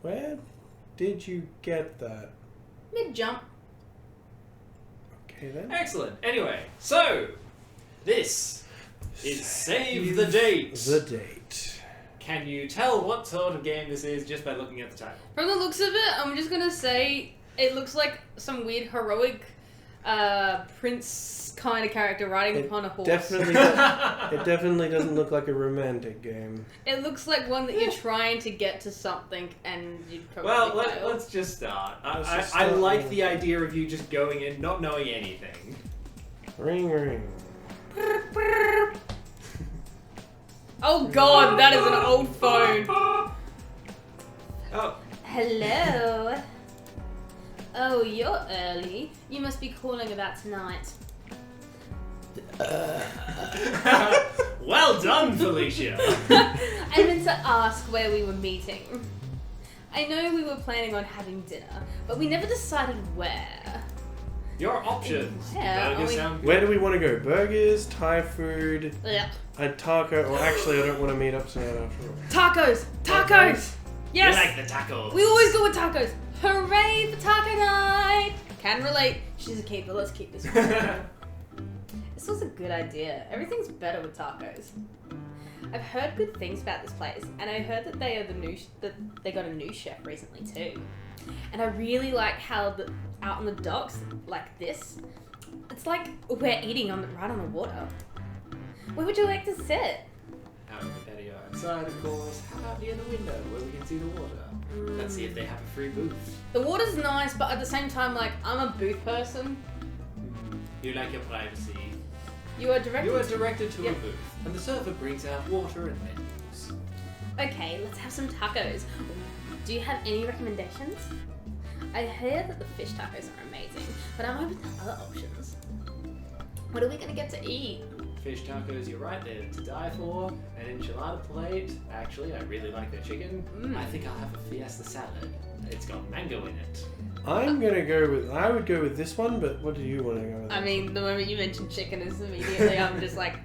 Where did you get that? Mid-jump. Okay then. Excellent. Anyway, so this is Save the Date. The date. Can you tell what sort of game this is just by looking at the title? From the looks of it, I'm just gonna say it looks like some weird heroic prince kind of character riding upon a horse. It definitely doesn't look like a romantic game. It looks like one that you're trying to get to something and you'd probably Well, fail. let's just start. Let's just I start like with- the idea of you just going in, not knowing anything. Ring ring. Oh god, that is an old phone. Oh, Hello. Oh, you're early. You must be calling about tonight. well done, Felicia. I meant to ask where we were meeting. I know we were planning on having dinner, but we never decided where. Your options. Yeah, Burgers I mean- sound good. Where do we want to go? Burgers, Thai food, Ugh. a taco, or actually I don't want to meet up tonight after all. Tacos! Tacos! Yes! You like the tacos. We always go with tacos. Hooray for taco night! Can relate. She's a keeper. Let's keep this one. This was a good idea. Everything's better with tacos. I've heard good things about this place, and I heard that they are that they got a new chef recently too. And I really like how out on the docks like this, it's like we're eating right on the water. Where would you like to sit? Out on the patio outside, of course. How about near the window where we can see the water? Let's see if they have a free booth. The water's nice, but at the same time, like I'm a booth person. You like your privacy. You are directed. You are directed to Yep. a booth, and the server brings out water and menus. Okay, let's have some tacos. Do you have any recommendations? I hear that the fish tacos are amazing, but I'm open to other options. What are we gonna get to eat? Fish tacos, you're right, they're to die for. An enchilada plate. Actually, I really like their chicken. I think I'll have a fiesta salad. It's got mango in it. I would go with this one, but what do you want to go with? I mean, the moment you mention chicken is immediately I'm just like,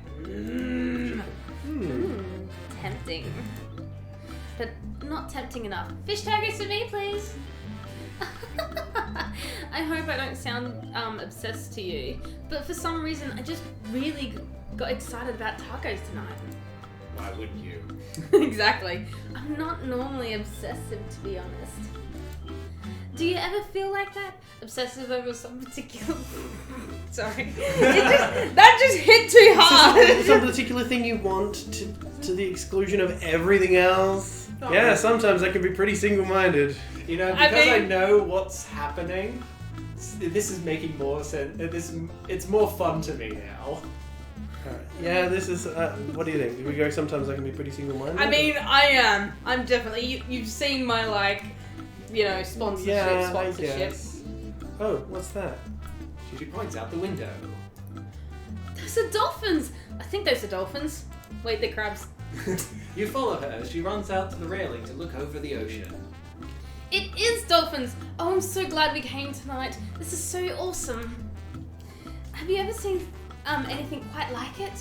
tempting. But not tempting enough. Fish tacos for me, please. I hope I don't sound obsessed to you, but for some reason I just really got excited about tacos tonight. Why wouldn't you? Exactly. I'm not normally obsessive, to be honest. Do you ever feel like that? Obsessive over some particular... Sorry. That just hit too hard. Some particular thing you want to the exclusion of everything else? No. Yeah, sometimes I can be pretty single-minded. You know, I because I mean- know what's happening, this is making more sense. It's more fun to me now. Yeah, this is... what do you think? Do we go sometimes I can be pretty single-minded? I mean, I am. I'm definitely... You've seen my, like, you know, sponsorship. I guess. Oh, what's that? She points out the window. Those are dolphins. I think those are dolphins. Wait, they're crabs. You follow her as she runs out to the railing to look over the ocean. It is dolphins. Oh, I'm so glad we came tonight. This is so awesome. Have you ever seen anything quite like it?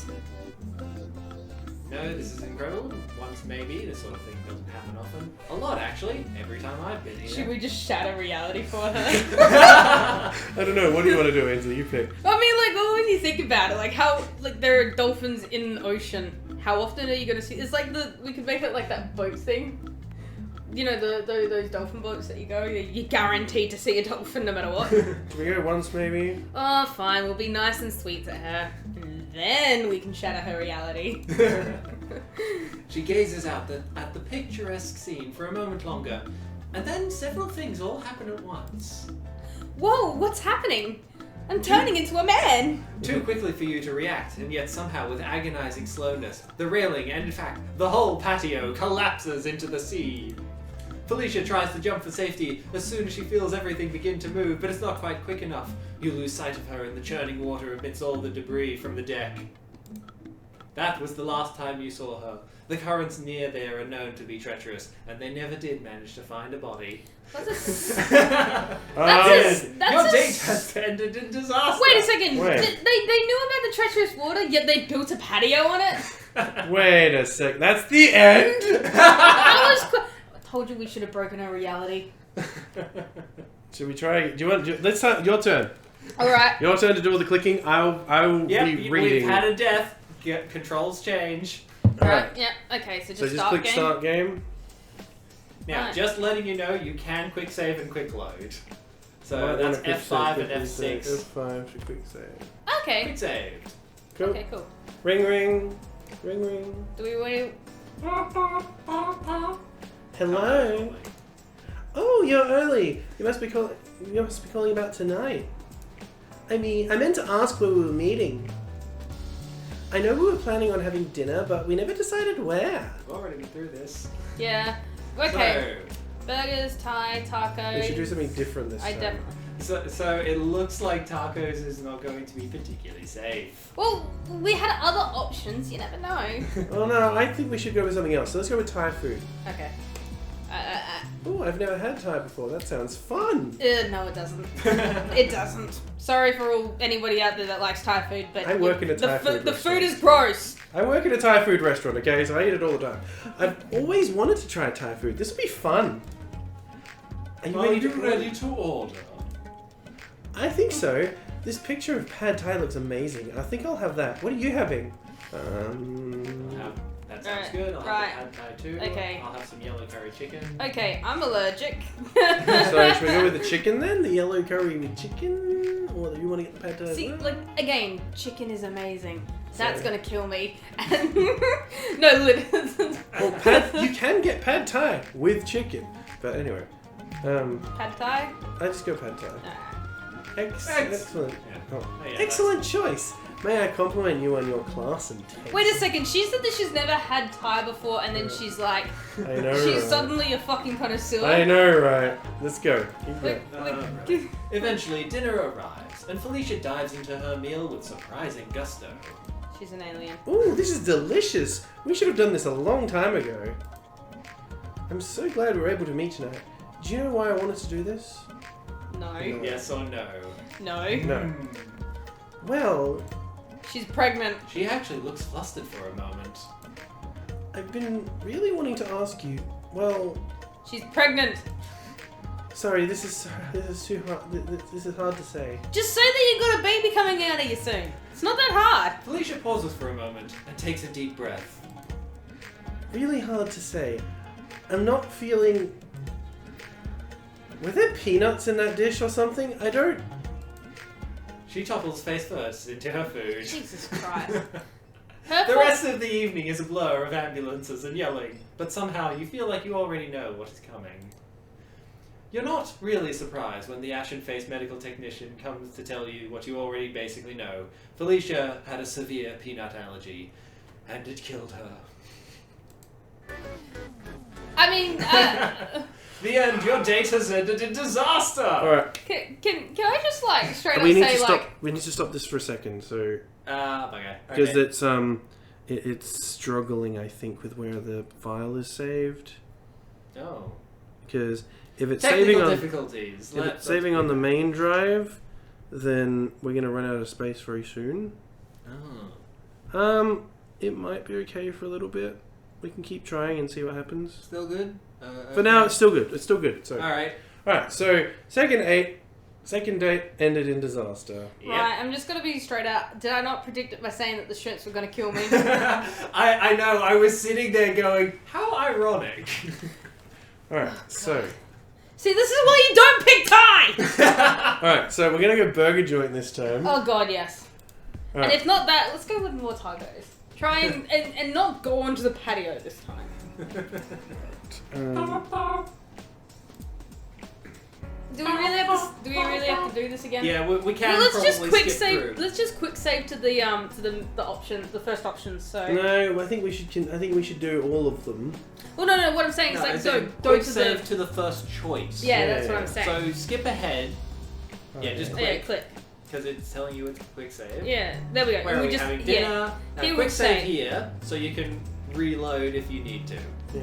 No, this is incredible. Once maybe, this sort of thing doesn't happen often. A lot, actually. Every time I've been here. Should we just shatter reality for her? I don't know. What do you want to do, Ainsley? You pick. I mean, like, well, when you think about it, like, how, like, there are dolphins in the ocean. How often are you gonna see? It's like we could make it like that boat thing. You know, those dolphin boats that you go, you're guaranteed to see a dolphin no matter what. Should we go once, maybe? Oh, fine, we'll be nice and sweet to her. And then we can shatter her reality. She gazes out at the picturesque scene for a moment longer, and then several things all happen at once. Whoa, what's happening? I'm turning into a man! Too quickly for you to react, and yet somehow with agonizing slowness, the railing, and in fact, the whole patio collapses into the sea. Felicia tries to jump for safety as soon as she feels everything begin to move, but it's not quite quick enough. You lose sight of her in the churning water amidst all the debris from the deck. That was the last time you saw her. The currents near there are known to be treacherous, and they never did manage to find a body. That's Your a date has ended in disaster. Wait a second! Wait. They knew about the treacherous water, yet they built a patio on it? Wait a sec. That's the end? I was Told you we should have broken our reality. Should we try? Let's start. Your turn. All right. Your turn to do all the clicking. I will Yep, be reading. we've had a death. Controls change. Alright. Yeah. Okay. So just, So just start click game. start game. Now, Right. just letting you know, you can quick save and quick load. So Might that's wanna quick F5 save, and quick save. F6. F5 to quick save. Okay. Quick saved. Cool. Okay. Cool. Ring ring. Ring ring. Do we want Hello. Oh, you're early. You must be calling about tonight. I meant to ask where we were meeting. I know we were planning on having dinner, but we never decided where. We've already been through this. to? Yeah. Okay. Burgers, Thai, taco. We should do something different this I time. definitely. So it looks like tacos is not going to be particularly safe. Well, we had other options. You never know. Oh no, I think we should go with something else. So let's go with Thai food. Okay. Oh, I've never had Thai before. That sounds fun. No, it doesn't. It doesn't. Sorry for anybody out there that likes Thai food, but I work in a Thai food The food restaurant. is gross. I work at a Thai food restaurant, okay? So I eat it all the time. I've always wanted to try Thai food. This would be fun. Are you ready to order? I think so. This picture of pad Thai looks amazing. I think I'll have that. What are you having? That sounds Right, good. I'll right. have the pad thai too. Okay. I'll have some yellow curry chicken. Okay, I'm allergic. So should we go with the chicken then? The yellow curry with chicken? Or do you want to get the pad Thai? as See, well? like again, chicken is amazing. That's Sorry. gonna kill me. No, literally. Well, you can get pad Thai with chicken. But anyway, Pad Thai. I just go pad Thai. Excellent. Yeah. Oh. Oh, yeah, Excellent choice. May I compliment you on your class and taste? Wait a second. She said that she's never had Thai before, and then she's like, I know, she's right? suddenly a fucking connoisseur. I know, right? Let's go. Keep Wait, going. Right. Eventually, dinner arrives, and Felicia dives into her meal with surprising gusto. She's an alien. Ooh, this is delicious. We should have done this a long time ago. I'm so glad we were able to meet tonight. Do you know why I wanted to do this? No. Yes or no? No. No. Well, She's pregnant. She actually looks flustered for a moment. I've been really wanting to ask you. Well, She's pregnant. sorry, this is too hard. This is hard to say. Just say that you got a baby coming out of you soon. It's not that hard. Felicia pauses for a moment and takes a deep breath. Really hard to say. I'm not feeling. Were there peanuts in that dish or something? I don't. She topples face first into her food. Jesus Christ. The Her rest of the evening is a blur of ambulances and yelling, but somehow you feel like you already know what is coming. You're not really surprised when the ashen-faced medical technician comes to tell you what you already basically know. Felicia had a severe peanut allergy, and it killed her. I mean, The end. Your date has ended in disaster. All right. can I just like straight up We need say to stop. like We need to stop this for a second. So Okay. because it's struggling, I think, with where the file is saved. Oh. Because if it's Technical saving on difficulties. if it's saving on the main drive, then we're gonna run out of space very soon. Oh. It might be okay for a little bit. We can keep trying and see what happens. Still good? For now, it's still good. It's still good. So, Alright. all right. So, second date ended in disaster. right. I'm just gonna be straight out. Did I not predict it by saying that the shrimps were gonna kill me? I know, I was sitting there going, how ironic. All right. So, See, this is why you don't pick Thai. all right. So we're gonna go burger joint this time. Oh God, yes. All And right. if not that, let's go with more tacos. Try and not go onto the patio this time. Do we really have to do this again? Yeah, we can Well, let's probably just quick skip save. through. Let's just quick save to the option, the first option. So. No, I think we should. I think we should do all of them. Well, no. What I'm saying is No, like it's go a go quick to save the. to the first choice. Yeah, Yeah, that's what yeah. I'm saying. So skip ahead, Yeah, just Okay. Yeah, click. click. because it's telling you it's a quick save. Yeah, there we go. Where And are we we just having dinner? Now, He quick would save say- here, so you can reload if you need to.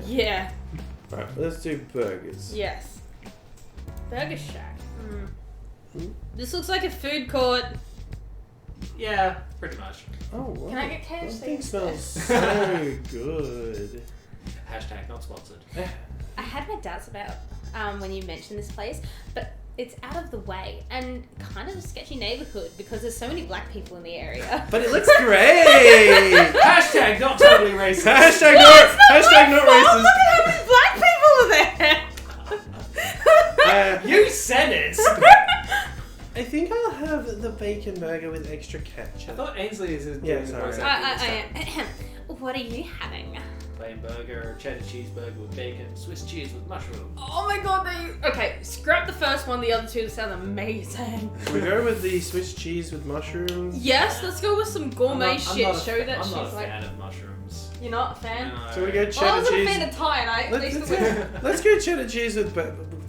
Yeah. All right. Let's do burgers. Yes. Burger Shack. Hmm? This looks like a food court. Yeah, pretty much. Oh wow. Can I get KFC That thing instead? smells so good. Hashtag not sponsored. I had my doubts about when you mentioned this place, but it's out of the way and kind of a sketchy neighborhood because there's so many black people in the area. But it looks great! Hashtag not totally racist. Hashtag not racist. Look at how many black people are there! You said it! I think I'll have the bacon burger with extra I ketchup. thought Ainsley is doing Yeah, the sorry. voice I acting this time. am. What are you having? Plain burger, cheddar cheeseburger with bacon, Swiss cheese with mushrooms. Oh my god, Okay, scrap the first one, the other two sound amazing. We go with the Swiss cheese with mushrooms. Yes, let's go with some gourmet shit. Show that I'm she's not a like... fan of mushrooms. You're not a fan? No. So we go Well, I cheddar wasn't a cheese. fan of Thai, and I Let's, used to win. let's go cheddar cheese with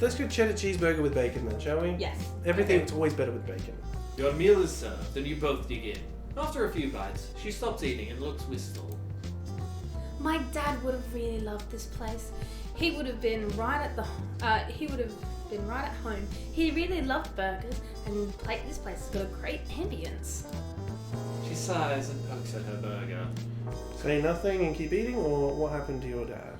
let's go cheddar cheeseburger with bacon then, shall we? Yes. Everything's always better with bacon. Your meal is served, and you both dig in. After a few bites, she stops eating and looks wistful. My dad would have really loved this place. He would have been right at home. He really loved burgers, and this place has got a great ambience. She sighs and pokes at her burger. Say nothing and keep eating, or what happened to your dad?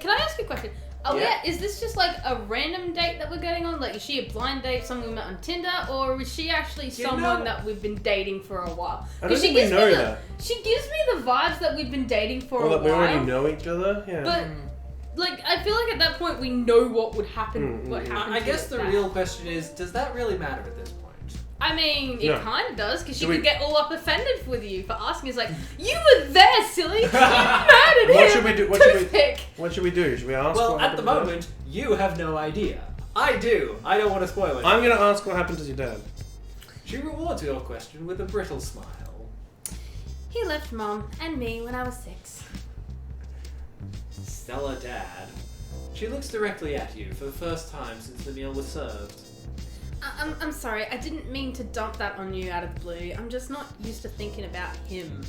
Can I ask you a question? Oh Yeah. yeah, is this just like a random date that we're getting on? Like, is she a blind date, someone we met on Tinder, or is she actually someone that we've been dating for a while? I don't she think we gives know me that. She gives me the vibes that we've been dating for Or a that we while. already know each other? Yeah. But like, I feel like at that point we know what would happen. What happened? I to guess us the back. real question is, does that really matter at this point? I mean, it No. kind of does, because she Do we- could get all up offended with you for asking. It's like, you were there, silly. You murdered him. What should we do? What should we- Toothpick. What should we do? Should we ask Well, what at the happened to your moment, you have no idea. I do. I don't want to spoil it. dad? I'm gonna ask what happened to your dad. She rewards your question with a brittle smile. He left Mom and me when I was 6. Stella Dad. She looks directly at you for the first time since the meal was served. I'm sorry, I didn't mean to dump that on you out of the blue. I'm just not used to thinking about him.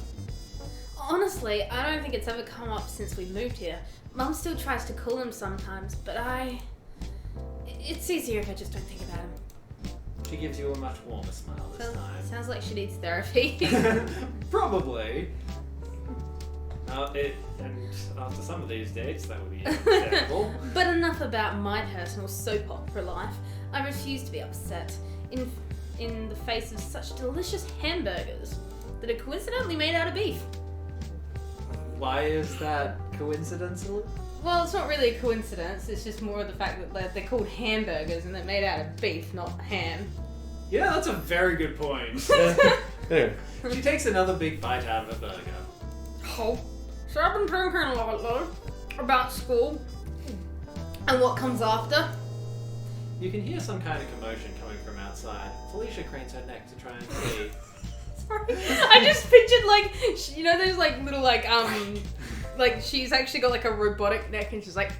Honestly, I don't think it's ever come up since we moved here. Mum still tries to call him sometimes, but it's easier if I just don't think about him. She gives you a much warmer smile this time. Sounds like she needs therapy. Probably. And after some of these dates, that would be understandable. But enough about my personal soap opera life. I refuse to be upset in the face of such delicious hamburgers that are coincidentally made out of beef. Why is that coincidental? Well, it's not really a coincidence. It's just more of the fact that they're called hamburgers and they're made out of beef, not ham. Yeah, that's a very good point. Anyway, She takes another big bite out of her burger. Oh, so I've been drinking a lot about school and what comes after. You can hear some kind of commotion coming from outside. Felicia cranes her neck to try and see. Sorry. I just pictured like, you know, there's like little like she's actually got like a robotic neck and she's like.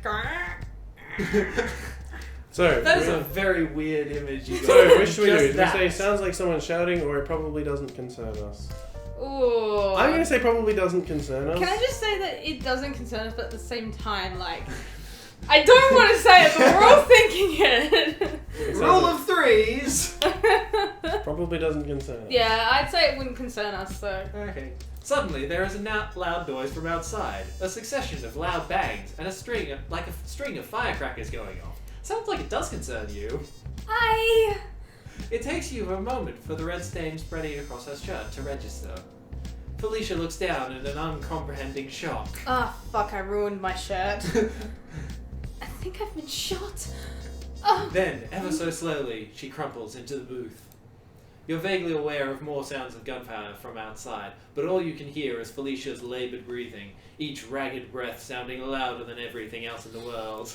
so That is a very weird image you got. so which should we do? Just Do we that. say sounds like someone shouting, or it probably doesn't concern us? Ooh. I'm gonna say probably doesn't concern us. Can I just say that it doesn't concern us, but at the same time, like, I don't want to say it, but we're all thinking it. It Rule sounds of threes! like probably doesn't concern us. Yeah, I'd say it wouldn't concern us, so. Okay. Suddenly, there is a loud noise from outside. A succession of loud bangs and a string of firecrackers going off. Sounds like it does concern you. It takes you a moment for the red stain spreading across her shirt to register. Felicia looks down in an uncomprehending shock. Ah, fuck, I ruined my shirt. I think I've been shot. Oh. Then, ever so slowly, she crumples into the booth. You're vaguely aware of more sounds of gunfire from outside, but all you can hear is Felicia's labored breathing, each ragged breath sounding louder than everything else in the world.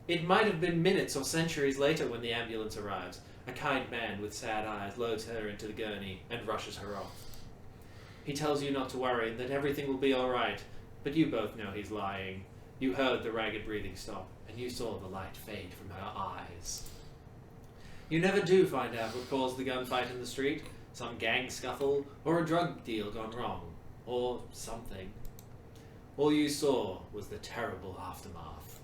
It might have been minutes or centuries later when the ambulance arrives. A kind man with sad eyes loads her into the gurney and rushes her off. He tells you not to worry and that everything will be alright, but you both know he's lying. You heard the ragged breathing stop, and you saw the light fade from her eyes. You never do find out what caused the gunfight in the street, some gang scuffle, or a drug deal gone wrong, or something. All you saw was the terrible aftermath.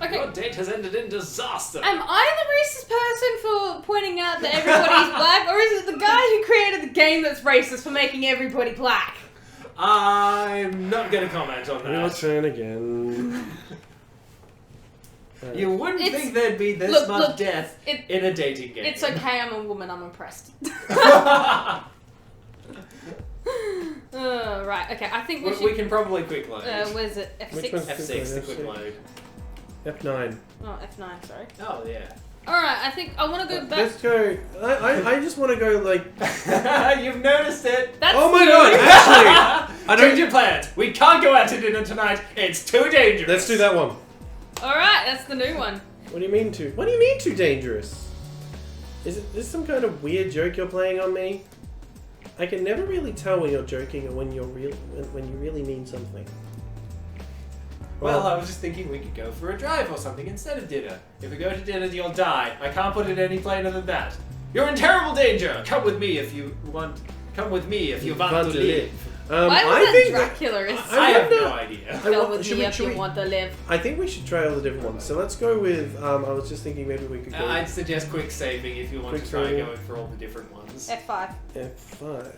Okay. Your date has ended in disaster! Am I the racist person for pointing out that everybody's black, or is it the guy who created the game that's racist for making everybody black? I'm not going to comment on Your that. turn again. You wouldn't It's- think there'd be this look, much look, death it- in a dating game. It's okay, I'm a woman, I'm impressed. Right, okay, I think we we should... can probably quick load. where's it? Which F6? one's- F6, the quick F6. load. F9. Oh, F9, sorry. Oh, yeah. Alright, I think I want to go back... Let's go. I just want to go like. You've noticed it. That's Oh my new. god! Actually, I Change don't. your plans. We can't go out to dinner tonight. It's too dangerous. Let's do that one. Alright, that's the new one. What do you mean too? What do you mean too dangerous? Is it this some kind of weird joke you're playing on me? I can never really tell when you're joking or when you're when you really mean something. Well, I was just thinking we could go for a drive or something instead of dinner. If we go to dinner, you'll die. I can't put it any plainer than that. You're in terrible danger. Come with me if you want. Come with me if you want to live. Why was I that think Dracula is I have no wonder- idea. Go with should me we- if should you we- want to live. I think we should try all the different ones. So let's go with. I was just thinking maybe we could go I'd suggest quick saving if you want Quick to try saving. going for all the different ones. F5. F5.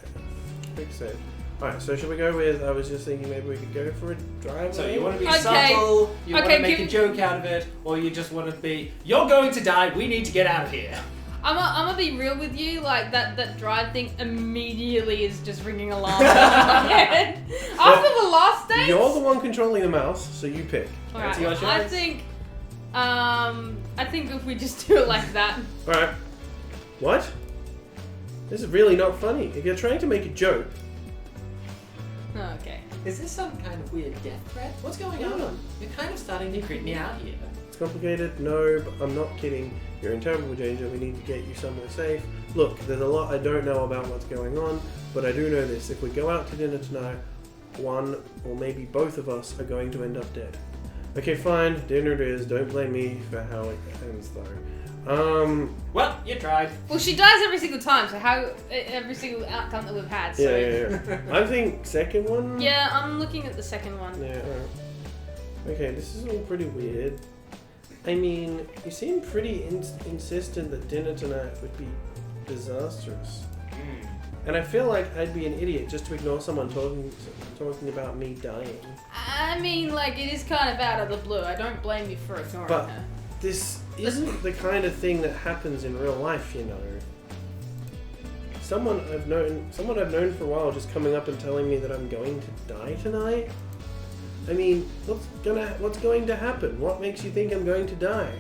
Quick save. Alright, so should we go with? I was just thinking maybe we could go for a drive. So you want to be Okay. subtle, you want Okay, to make give- a joke out of it, or you just want to be, you're going to die, we need to get out of here. I'm gonna be real with you, like that drive thing immediately is just ringing alarm bells in my head. After the last date. You're the one controlling the mouse, so you pick. That's your I choice. think if we just do it like that. Alright. What? This is really not funny. If you're trying to make a joke, Oh, okay. Is this some kind of weird death threat? What's going on? You're kind of starting to creep me out here. it's complicated. No, but I'm not kidding. You're in terrible danger. We need to get you somewhere safe. Look, there's a lot I don't know about what's going on, but I do know this. If we go out to dinner tonight, one or maybe both of us are going to end up dead. Okay, fine. Dinner it is. Don't blame me for how it ends, though. Well, you tried. Well, she dies every single time, so how every single outcome that we've had. So Yeah. I think second one. Yeah, I'm looking at the second one. Yeah. Alright. Okay, this is all pretty weird. I mean, you seem pretty insistent that dinner tonight would be disastrous, and I feel like I'd be an idiot just to ignore someone talking about me dying. I mean, like, it is kind of out of the blue. I don't blame you for ignoring But- her. This isn't the kind of thing that happens in real life, you know. Someone I've known for a while just coming up and telling me that I'm going to die tonight. I mean, what's going to happen? What makes you think I'm going to die?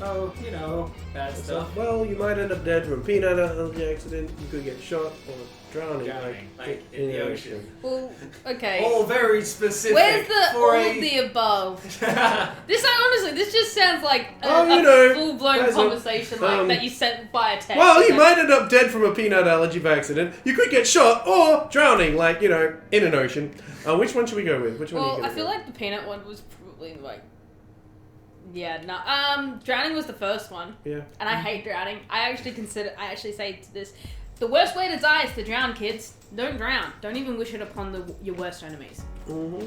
Oh, bad So, stuff. well, you might end up dead from a peanut allergy accident. You could get shot or drowning, Drowning, like in the ocean. Well, okay. All very specific. Where's the for all of the above? This, honestly, this just sounds like Oh, full-blown as a- conversation like that you sent via text. Well, you know? might end up dead from a peanut allergy by accident. You could get shot or drowning, like, in an ocean. Which one should we go with? Which one are you Well, going I feel like the peanut one was probably like... Yeah, no. Drowning was the first one. Yeah. And I hate drowning. I actually say to this, the worst way to die is to drown, kids. Don't drown. Don't even wish it upon your worst enemies. Mm-hmm.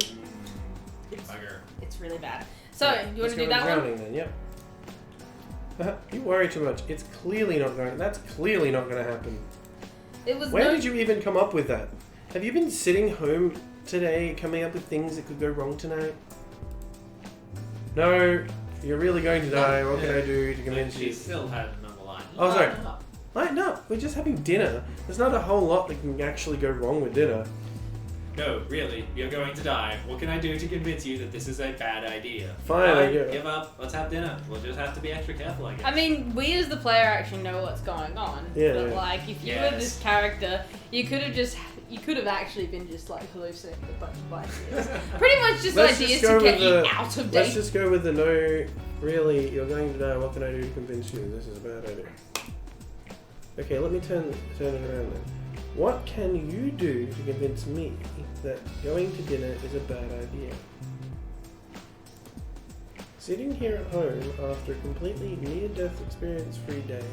Bugger. It's really bad. So, you want Let's to go do with that one? drowning then, yep. You worry too much. It's clearly not going. That's clearly not going to happen. It was Where did you even come up with that? Have you been sitting home today, coming up with things that could go wrong tonight? No, you're really going to die. What can I do to convince She you? still had another line. Oh, sorry. Lighten up. Lighten up. We're just having dinner. There's not a whole lot that can actually go wrong with dinner. No, really, you're going to die. What can I do to convince you that this is a bad idea? Fine, I get it. give up. Let's have dinner. We'll just have to be extra careful, I guess. I mean, we as the player actually know what's going on. Yeah, But yeah. like, if you were Yes. this character, you could have actually been just like hallucinating a bunch of ideas. Pretty much just Let's ideas just go to get with you the- out of Let's date. just go with the no, really, you're going to die. What can I do to convince you this is a bad idea? Okay, let me turn it around then. What can you do to convince me that going to dinner is a bad idea? Sitting here at home after a completely near-death experience-free day,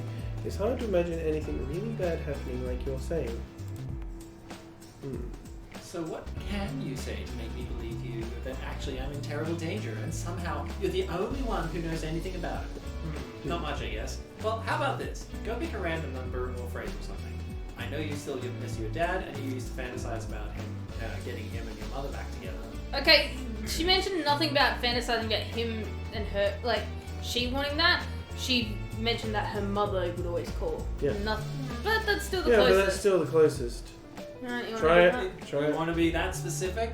it's hard to imagine anything really bad happening like you're saying. So what can you say to make me believe you that actually I'm in terrible danger and somehow you're the only one who knows anything about it? Not much, I guess. Well, how about this? Go pick a random number or phrase or something. I know you still miss your dad, and you used to fantasize about him getting him and your mother back together. Okay, she mentioned nothing about fantasizing about him and her, like, she wanting that. She mentioned that her mother would always call. Yeah. Nothing, but that's still the Yeah, closest. but that's still the closest. Alright, you wanna Try do it. that? Try You it. want to be that specific?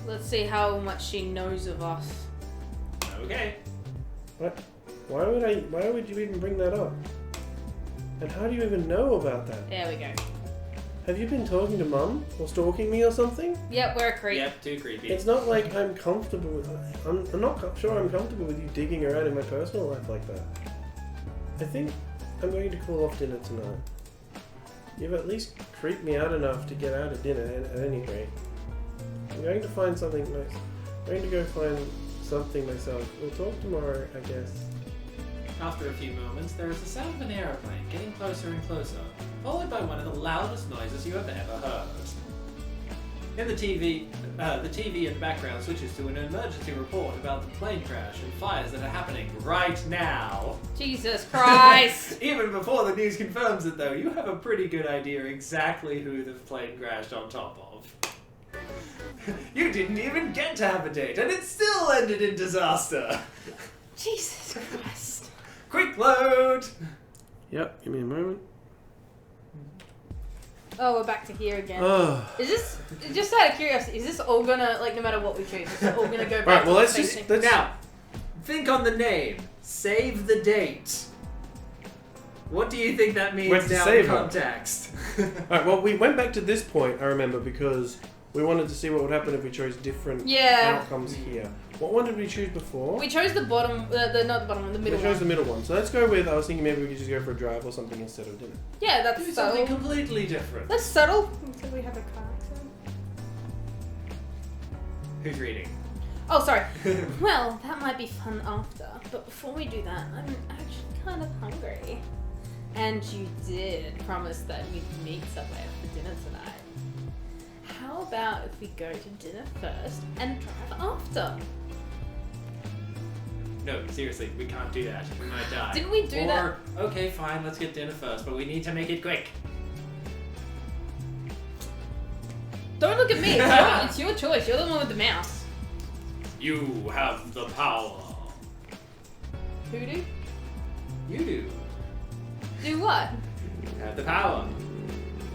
Let's see how much she knows of us. Okay. Why would you even bring that up? And how do you even know about that? There we go. Have you been talking to Mum or stalking me or something? Yep, we're a creep. Yep, too creepy. It's not like I'm comfortable with. I'm not sure I'm comfortable with you digging around in my personal life like that. I think I'm going to call off dinner tonight. You've at least creeped me out enough to get out of dinner at any rate. I'm going to find something nice. I'm going to go find something myself. We'll talk tomorrow, I guess. After a few moments, there is the sound of an aeroplane getting closer and closer, followed by one of the loudest noises you have ever heard. In the TV in the background switches to an emergency report about the plane crash and fires that are happening right now. Jesus Christ! Even before the news confirms it, though, you have a pretty good idea exactly who the plane crashed on top of. You didn't even get to have a date, and it still ended in disaster. Jesus Christ. Quick load! Yep, give me a moment. Oh, we're back to here again. Oh. Is this, just out of curiosity, is this all gonna, like, no matter what we choose, is it all gonna go back Alright, to well the let's same just thing? Now, think on the name. Save the date. What do you think that Where means to now save in it? context? Alright, well we went back to this point, I remember, because we wanted to see what would happen if we chose different Yeah. outcomes here. What one did we choose before? We chose the bottom, not the bottom one, the middle We chose one. the middle one. So let's go with, I was thinking maybe we could just go for a drive or something instead of dinner. Yeah, Do that's something subtle. completely different. That's subtle. Until we have a car accident. Who's reading? Oh, sorry. Well, that might be fun after, but before we do that, I'm actually kind of hungry. And you did promise that we'd meet somewhere for dinner tonight. How about if we go to dinner first and drive after? No, seriously, we can't do that. We might die. Didn't we do that? Or, okay, fine, let's get dinner first, but we need to make it quick. Don't look at me. It's your choice. You're the one with the mouse. You have the power. Who do? You do. Do what? You have the power.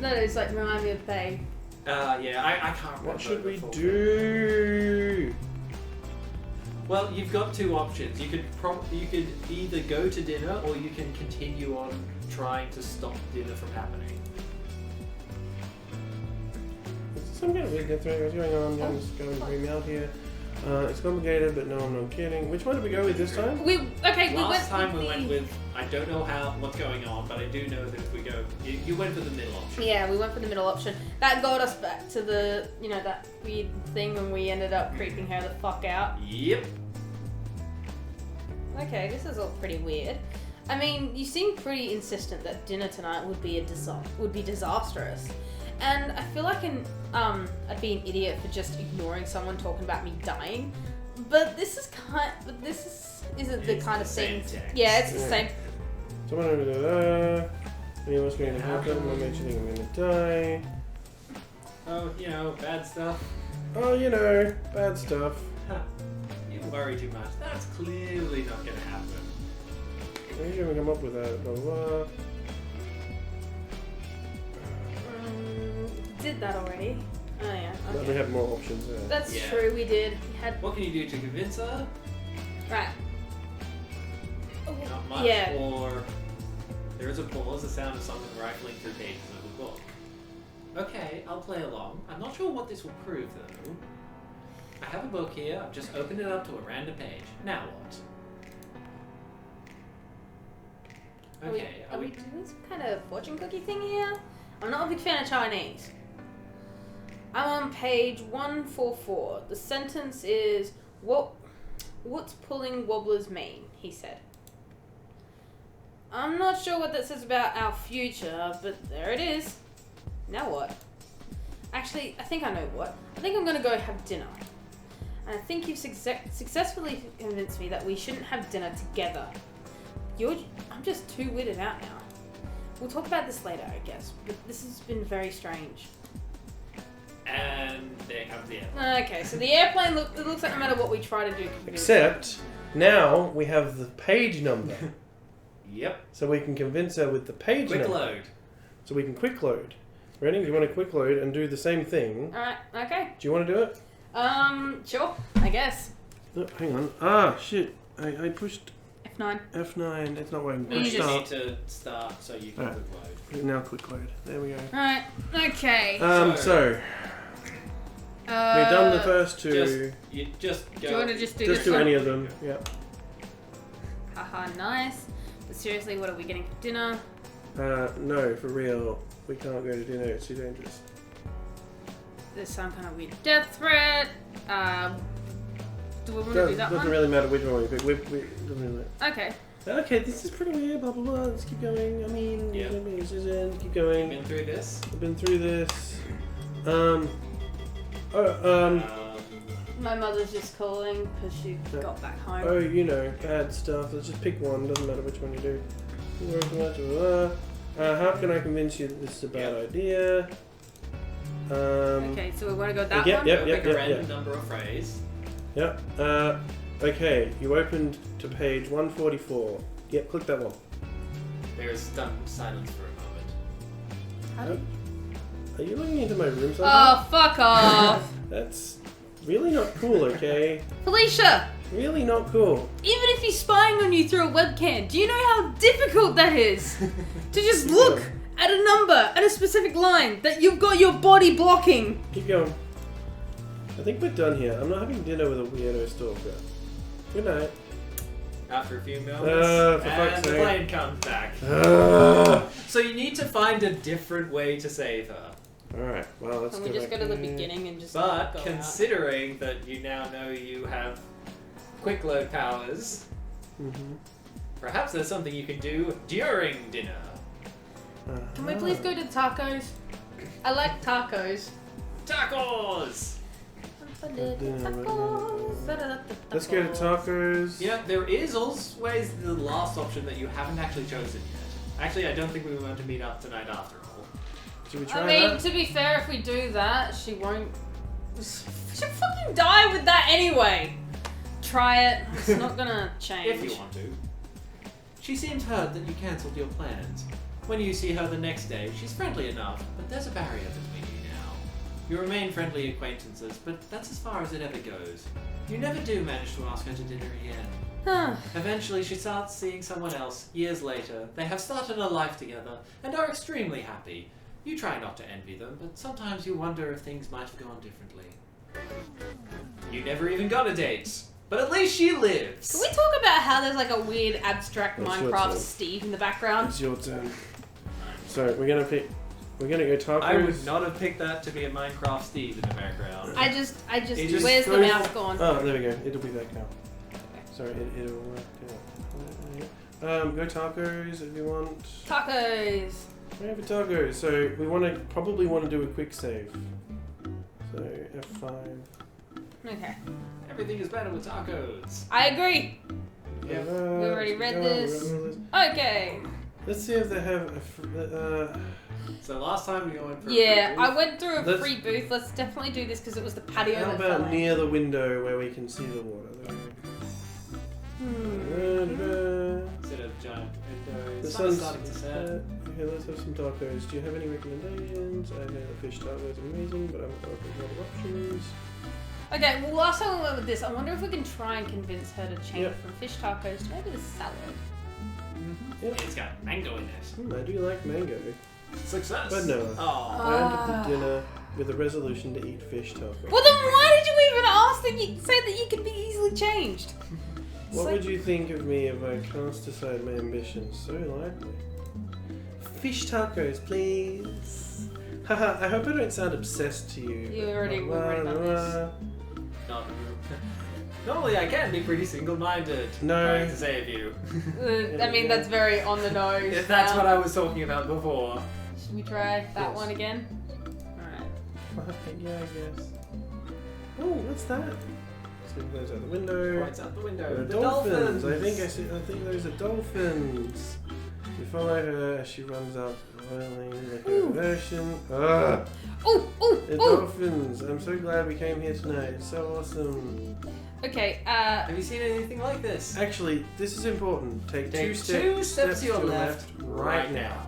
No, it's like remind me of Faye. Yeah, I can't remember. What should the we full thing. do? Well, you've got two options. You could either go to dinner or you can continue on trying to stop dinner from happening. Some kind of weird death threat. What's going on? I'm just going to bring me out here. It's complicated, but no, I'm not kidding. Which one did we go with this time? Last time we went with, I don't know what's going on, but I do know that if we go, you went for the middle option. Yeah, we went for the middle option. That got us back to the, that weird thing when we ended up creeping her the fuck out. Yep. Okay, this is all pretty weird. I mean, you seem pretty insistent that dinner tonight would be disastrous. And I feel like I'd be an idiot for just ignoring someone talking about me dying. But this isn't the It's kind the of same thing. text. Yeah, it's the Yeah. same. Someone anyone's going to happen. I'm mentioning I'm going to die. Oh, bad stuff. Oh, bad stuff. You worry too much. That's clearly not going to happen. How are you going to come up with that? Blah, blah, blah. Did that already? Oh yeah. But we Okay. had more options there. That's Yeah. true. We did. We had What can you do to convince her? right. Not much. Yeah. Or there is a pause, the sound of someone rifling through pages of a book. Okay, I'll play along. I'm not sure what this will prove, though. I have a book here. I've just opened it up to a random page. Now what? Okay, Are we doing some kind of fortune cookie thing here? I'm not a big fan of Chinese. I'm on page 144. The sentence is, what's pulling Wobbler's mane? He said. I'm not sure what that says about our future, but there it is. Now what? Actually, I think I know what. I think I'm gonna go have dinner. And I think you've successfully convinced me that we shouldn't have dinner together. I'm just too weirded out now. We'll talk about this later, I guess. But this has been very strange. And there comes the airplane. Okay, so the airplane it looks like no matter what we try to do, Except now we have the page number, Yep. so we can convince her with the page Quick number. load. So we can quick load. Ready? You want to quick load and do the same thing? All right. Okay. Do you want to do it? Sure. I guess. Oh, hang on. Ah, shit. I pushed F9. F9. It's not working. You You Push just start. need to start so you can Alright. quick load. Now quick load. There we go. All right. Okay. So we've done the first two. You just go. Do you want to just do Just this do one? any of them. Yeah. Haha, nice. But seriously, what are we getting for dinner? No, for real. We can't go to dinner. It's too dangerous. There's some kind of weird death threat. Do we want to do that Doesn't one? really matter which one we pick. Doesn't really matter. Okay. Okay, this is pretty weird. Blah blah blah. Let's keep going. I mean, Yeah. keep going. Been through this. I've been through this. My mother's just calling because she Yeah. got back home. Oh, you know, bad stuff. Let's just pick one. Doesn't matter which one you do. How can I convince you that this is a bad idea? Okay, so we want to go that Yep, one? yep. Pick a random number or phrase. Yep. Okay, you opened to page 144. Yep, click that one. There's stunned silence for a moment. How did- Are you looking into my room somehow? Oh, fuck off. That's really not cool, okay? Felicia, Really not cool. even if he's spying on you through a webcam, do you know how difficult that is? To just look at a number and a specific line that you've got your body blocking. Keep going. I think we're done here. I'm not having dinner with a weirdo stalker. Good night. After a few moments, For fuck's and the sake. plane comes back. So you need to find a different way to save her. Alright, well, let's Can we just go back to the here. beginning and just But go out? considering that you now know you have quick load powers, Mhm. perhaps there's something you can do during dinner. Can we please go to tacos? I like tacos. Tacos! Let's go to tacos. Yeah, there is always the last option that you haven't actually chosen yet. Actually, I don't think we want to meet up tonight after all. Should we try I mean, that? to be fair, if we do that, she won't. She'll fucking die with that anyway. Try it. It's not gonna change. If you want to. She seems hurt that you cancelled your plans. When you see her the next day, she's friendly enough, but there's a barrier between you now. You remain friendly acquaintances, but that's as far as it ever goes. You never do manage to ask her to dinner again. Huh. Eventually, she starts seeing someone else. Years later, they have started a life together and are extremely happy. You try not to envy them, but sometimes you wonder if things might have gone differently. You never even got a date, but at least she lives. Can we talk about how there's like a weird abstract That's your Minecraft turn. Steve in the background? It's your turn. So we're gonna go tacos. I would not have picked that to be a Minecraft Steve in the background. I just It just where's the goes- mouse gone? Oh, there we go. It'll be back now. Sorry, it'll work. Go tacos if you want. Tacos. We have a tacos. So we probably want to do a quick save. So F5. Okay. Everything is better with tacos. I agree. Yeah. We already read this. Okay. Let's see if they have So last time we went for Yeah, a I went through a Let's- free booth. Let's definitely do this because it was the patio how that fell about in. near the window where we can see the water? instead of giant windows. The The sun's sun's starting to set. Okay, let's have some tacos. Do you have any recommendations? I know the fish taco is amazing, but I'm open to other options. Okay, well last time we went with this, I wonder if we can try and convince her to change Yep. from fish tacos to maybe the salad. Yep. It's got mango in it. I do like mango. Success. But no. Oh. Planned to cook dinner with a resolution to eat fish taco. Well then why did you even ask that you say that you could be easily changed? What So- would you think of me if I cast aside my ambitions so lightly? Fish tacos, please. Haha, I hope I don't sound obsessed to you. We've already done this. Not- Normally I can be pretty single-minded. No. Trying to save you. I mean that's very on the nose. If that's what I was talking about before. Should we try that Yes. one again? Alright. Yeah, I guess. Oh, what's that? See those out the window. Points out the window. There are The dolphins. I think those are dolphins. You follow her as she runs up, whirling like a version. Ugh! Ooh, ooh, The ooh. dolphins! I'm so glad we came here tonight. It's so awesome. Okay, Have you seen anything like this? Actually, this is important. Take Take two steps to your left right now.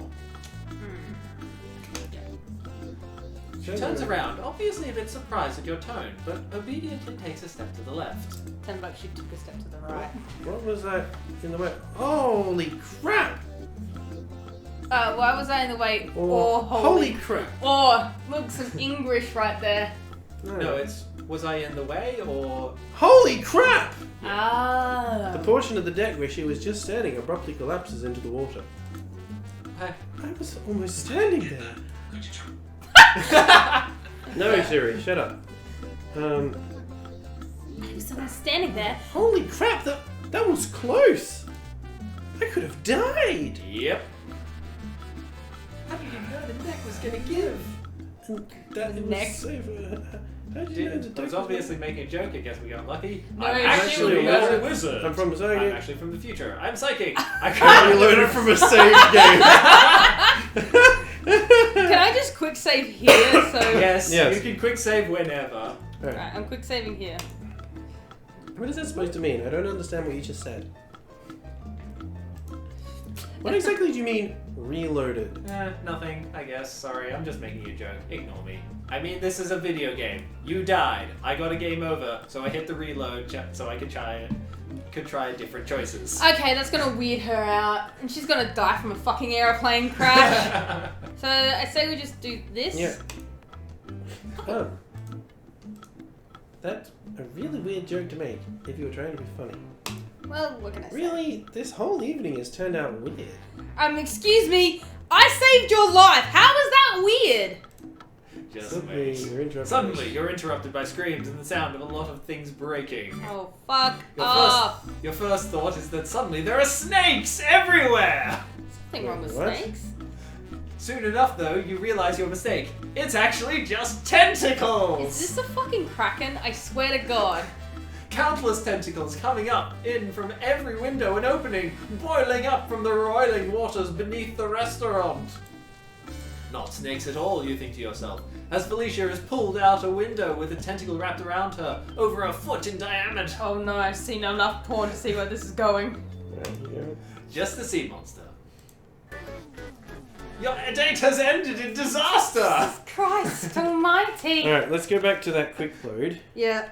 She turns around, obviously a bit surprised at your tone, but obediently takes a step to the left. $10, she took a step to the right. What was that in the way? Holy crap! Why was I in the way? Or holy crap! Or, look, some English right there. No, it's was I in the way or Holy crap! Ah. The portion of the deck where she was just standing abruptly collapses into the water. Hi. I was almost standing there. No, Siri, shut up. I was standing there. Holy crap, that was close! I could have died! Yep. How did you know the neck was gonna give? And that it Neck. was so... How did you know the I deck was obviously making a joke, I guess we got lucky. No, I'm she actually was a a wizard. I'm from I'm Psychic. actually from the future. I'm psychic. I I can't reloaded from a save game. Can I just quick save here? So Yes, Yes. you can quick save whenever. Alright. Right, I'm quick saving here. What is that supposed to mean? I don't understand what you just said. What exactly do you mean, reloaded? Nothing, I guess. Sorry, I'm just making a joke. Ignore me. I mean, this is a video game. You died. I got a game over, so I hit the reload so I could try different choices. Okay, that's gonna weird her out, and she's gonna die from a fucking airplane crash. So I say we just do this. Yeah. Oh. That's a really weird joke to make, if you were trying to be funny. Well, what can I say? Really, this whole evening has turned out weird. Excuse me. I saved your life. How is that weird? Just Suddenly, wait. you're interrupted. Suddenly, you're interrupted by screams and the sound of a lot of things breaking. Oh fuck Your off. Your first thought is that suddenly there are snakes everywhere! Something wrong with What? snakes. Soon enough, though, you realize your mistake. It's actually just tentacles! Is this a fucking kraken? I swear to God. Countless tentacles coming up in from every window and opening, boiling up from the roiling waters beneath the restaurant. Not snakes at all, you think to yourself, as Felicia is pulled out a window with a tentacle wrapped around her, over a foot in diameter. Oh no, I've seen enough porn to see where this is going. Right here. Just the sea monster. Your date has ended in disaster! Christ almighty. Alright, let's go back to that quick load. Yeah.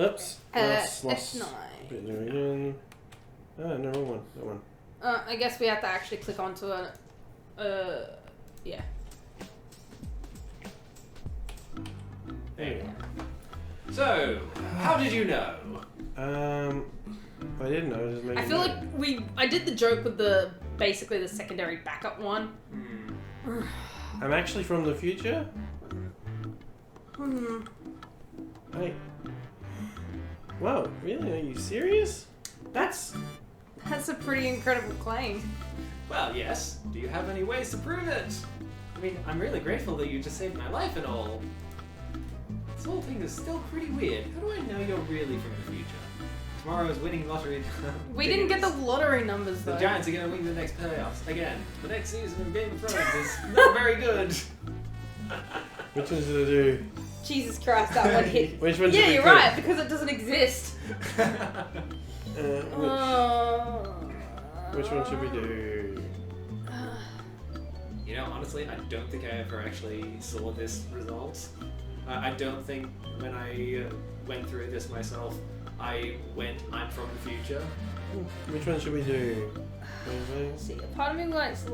Oops. Lost. F9. Bit there again. Ah, no, wrong one. That one. I guess we have to actually click onto a. Yeah. There you So, how did you know? go. I didn't know. I was just making I feel note. like I did the joke with basically the secondary backup one. I'm actually from the future? Hmm. Hey. Wow, really? Are you serious? That's... That's a pretty incredible claim. Well, yes. Do you have any ways to prove it? I mean, I'm really grateful that you just saved my life and all. This whole thing is still pretty weird. How do I know you're really from the future? Tomorrow's winning lottery. We didn't get the lottery numbers though. The Giants are going to win the next playoffs. Again, the next season of Game of Thrones is not very good. Which ones did I do? Jesus Christ, that one hit. Which ones Yeah, did we you're click? right, because it doesn't exist. Which one should we do? You know, honestly, I don't think I ever actually saw this result. I don't think when I went through this myself, I went, I'm from the future. Which one should we do? See, a part of me likes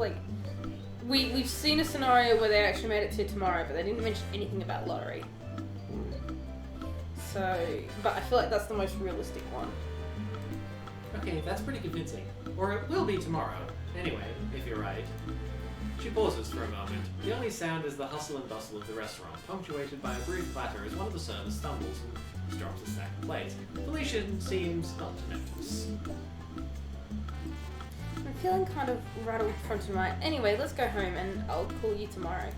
we've seen a scenario where they actually made it to tomorrow, but they didn't mention anything about lottery. So, but I feel like that's the most realistic one. Okay, that's pretty convincing. Or it will be tomorrow. Anyway, if you're right. She pauses for a moment. The only sound is the hustle and bustle of the restaurant, punctuated by a brief clatter as one of the servers stumbles and drops a stack of plates. Felicia seems not to notice. I'm feeling kind of rattled from tonight. Anyway, let's go home and I'll call you tomorrow.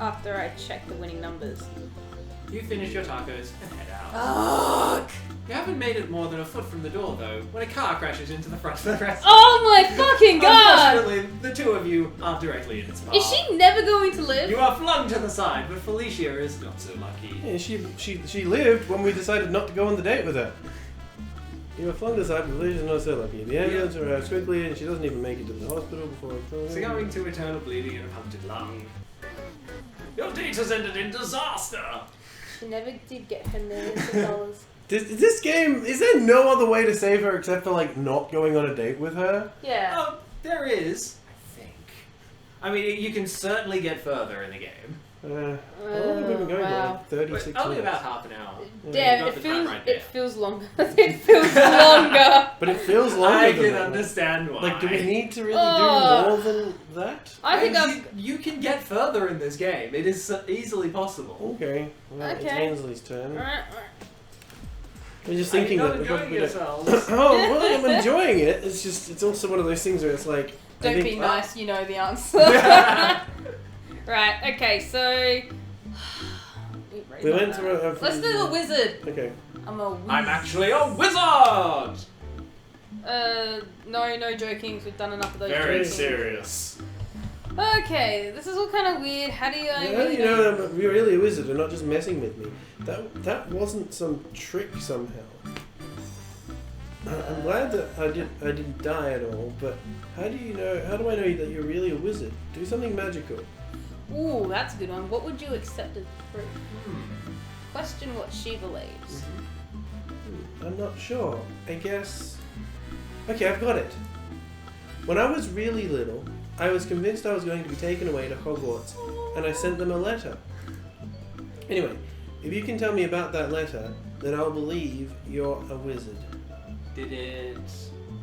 After I check the winning numbers. You finish your tacos and head out. Fuck! You haven't made it more than a foot from the door, though, when a car crashes into the front of the restaurant. Oh my fucking god! Unfortunately, the two of you aren't directly in its path. Is she never going to live? You are flung to the side, but Felicia is not so lucky. Yeah, she lived when we decided not to go on the date with her. You were flung aside, but Felicia's not so lucky. The ambulance arrives quickly, and she doesn't even make it to the hospital before. Succumbing to eternal bleeding in a punctured lung. Your date has ended in disaster. She never did get her millions of dollars. This game, is there no other way to save her except for like not going on a date with her? Yeah. Oh, there is, I think. I mean, you can certainly get further in the game. How long have we been going wow. for? Like 36 But only minutes. about half an hour. Damn, Got it the time feels right there. it feels longer. It feels longer. But it feels longer I than can that. understand why. Like, do we need to really Oh. do more than that? I think And I've. you can get further in this game. It is easily possible. Okay. Well, it's Okay. Ainsley's turn. Alright. I'm just Are you thinking not that enjoying we don't. yourselves? Oh, well, I'm enjoying it. It's just, it's also one of those things where it's like. I Don't think, be nice. You know the answer. Right. Okay. So. We went through a. Let's do the wizard. Okay. I'm a wizard. I'm actually a wizard! No joking. We've done enough of those. Very joking. serious. Okay, this is all kind of weird. How do you? How do you know that you're really a wizard and not just messing with me? That wasn't some trick somehow. I'm glad that I didn't die at all, but how do you know? How do I know that you're really a wizard? Do something magical. Ooh, that's a good one. What would you accept as proof? Hmm. Question what she believes. I'm not sure. I guess. Okay, I've got it. When I was really little, I was convinced I was going to be taken away to Hogwarts, and I sent them a letter. Anyway, if you can tell me about that letter, then I'll believe you're a wizard. Did it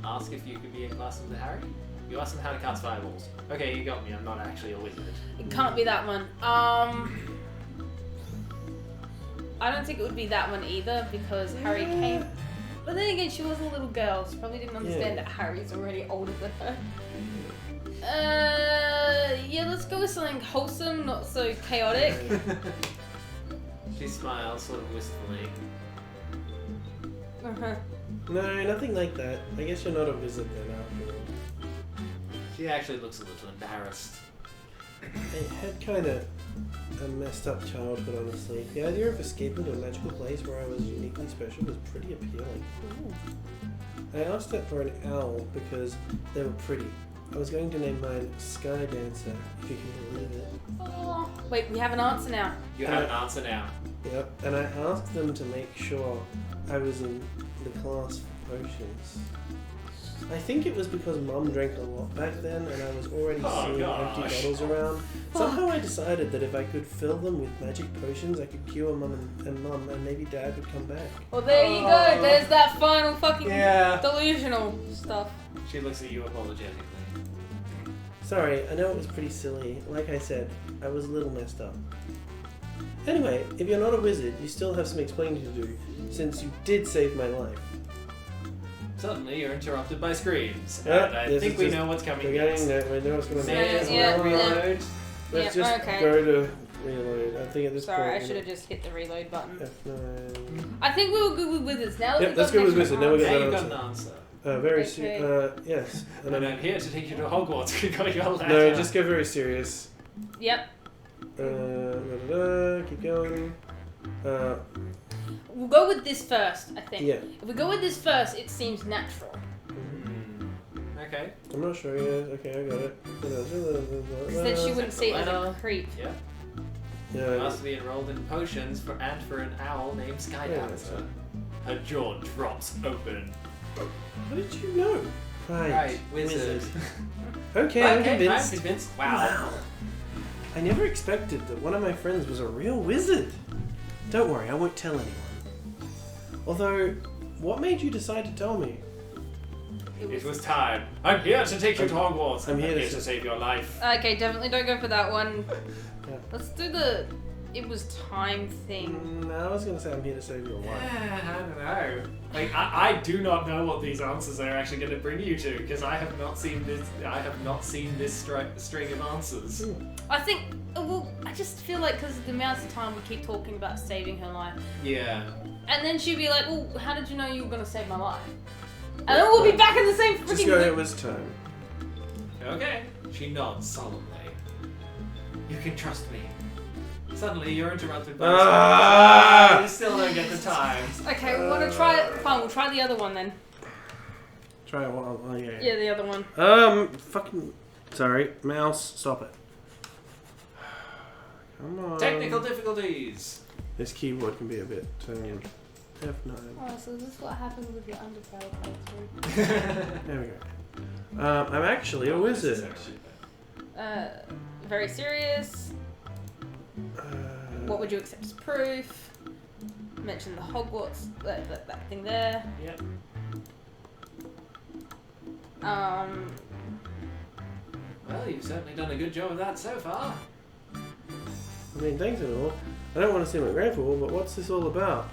ask if you could be in classes with Harry? You asked them how to cast fireballs. Okay, you got me. I'm not actually a wizard. It can't be that one. I don't think it would be that one either because Harry came. But then again, she was a little girl. She probably didn't understand that Harry's already older than her. Yeah, let's go with something wholesome, not so chaotic. She smiles sort of wistfully. Uh-huh. No, nothing like that. I guess you're not a wizard then after all. She actually looks a little embarrassed. I had kind of a messed up childhood, honestly. The idea of escaping to a magical place where I was uniquely special was pretty appealing. I asked it for an owl because they were pretty. I was going to name mine Sky Dancer, if you can believe it. Oh, wait, we have an answer now. You have an answer now. Yep, and I asked them to make sure I was in the class for potions. I think it was because Mum drank a lot back then and I was already Oh, seeing gosh. empty bottles around. Somehow I decided that if I could fill them with magic potions, I could cure Mum and Mum and maybe Dad would come back. Well, there you go. Oh. There's that final fucking Yeah. delusional stuff. She looks at you apologetically. Sorry, I know it was pretty silly. Like I said, I was a little messed up. Anyway, if you're not a wizard, you still have some explaining to do, since you did save my life. Suddenly, you're interrupted by screams. Yeah, and I this think is we just know what's coming We're next. getting there. We know what's going to Yeah, happen. May as yeah, well reload. Let's Yeah, just okay. go to reload. I think at this Sorry, I point... should have just hit the reload button. F9... I think we were good with wizards. Now that Yep, we've let's got go with an wizard. Now we extra got Now that you've got an answer. answer. Very Okay. yes. And I'm here to take you to Hogwarts. We got your letter. No, just go very serious. answer. Yep. Keep going. We'll go with this first, I think. Yeah. If we go with this first, it seems natural. Okay. I'm not sure yet. Okay, I got it. Because then she wouldn't see it as a letter. creep. Yeah. You Yeah. must be enrolled in potions and for an owl named Skydancer. Her jaw drops open. How did you know? Right, wizard. Okay, I'm convinced. I'm convinced. Wow. I never expected that one of my friends was a real wizard. Don't worry, I won't tell anyone. Although, what made you decide to tell me? It was time. I'm here to take you to Hogwarts. I'm here to to save your life. Okay, definitely don't go for that one. Yeah. Let's do the it was time thing. I was gonna say I'm here to save your life. I don't know. Like, I do not know what these answers are actually going to bring you to, because I have not seen this. I have not seen this string of answers. I think. Well, I just feel like because the amount of time we keep talking about saving her life, Yeah. and then she'd be like, "Well, how did you know you were gonna save my life?" And then we'll be back in the same Just freaking go. It loop. was time. Okay. She nods solemnly. You can trust me. Suddenly, you're interrupted by. Ah! You still don't get the time. Okay, we want to try it. Fine, we'll try the other one then. Try it. Well, oh yeah. Yeah, the other one. Fucking. Sorry, mouse. Stop it. Come on. Technical difficulties. This keyboard can be a bit F9. Oh, so this is what happens with your Undertale playthrough. There we go. I'm actually a wizard. Very serious. What would you accept as proof? Mention the Hogwarts, that thing there. Yep. Well, you've certainly done a good job of that so far. I mean, thanks and all. I don't want to seem ungrateful, but what's this all about?